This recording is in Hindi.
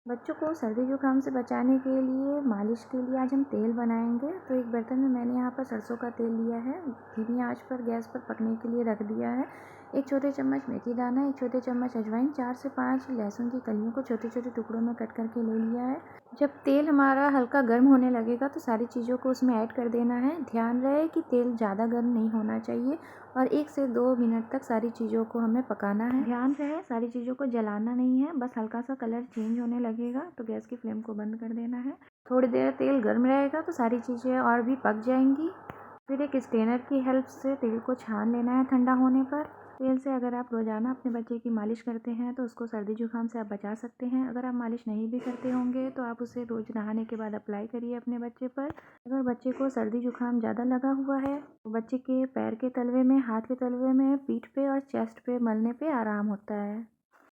बच्चों को सर्दी जुकाम से बचाने के लिए मालिश के लिए आज हम तेल बनाएंगे। तो एक बर्तन में मैंने यहाँ पर सरसों का तेल लिया है, धीमी आंच पर गैस पर पकने के लिए रख दिया है। एक छोटे चम्मच मेथी दाना, एक छोटे चम्मच अजवाइन, 4 से 5 लहसुन की कलियों को छोटे छोटे टुकड़ों में कट करके ले लिया है। जब तेल हमारा हल्का गर्म होने लगेगा तो सारी चीज़ों को उसमें ऐड कर देना है। ध्यान रहे कि तेल ज़्यादा गर्म नहीं होना चाहिए और 1 से 2 मिनट तक सारी चीज़ों को हमें पकाना है। ध्यान रहे सारी चीज़ों को जलाना नहीं है, बस हल्का सा कलर चेंज होने लगेगा तो गैस की फ्लेम को बंद कर देना है। थोड़ी देर तेल गर्म रहेगा तो सारी चीज़ें और भी पक जाएंगी। फिर एक स्ट्रेनर की हेल्प से तेल को छान लेना है ठंडा होने पर। तेल से अगर आप रोज़ाना अपने बच्चे की मालिश करते हैं तो उसको सर्दी जुकाम से आप बचा सकते हैं। अगर आप मालिश नहीं भी करते होंगे तो आप उसे रोज़ नहाने के बाद अप्लाई करिए अपने बच्चे पर। अगर बच्चे को सर्दी जुकाम ज़्यादा लगा हुआ है तो बच्चे के पैर के तलवे में, हाथ के तलवे में, पीठ पे और चेस्ट पे मलने पे आराम होता है।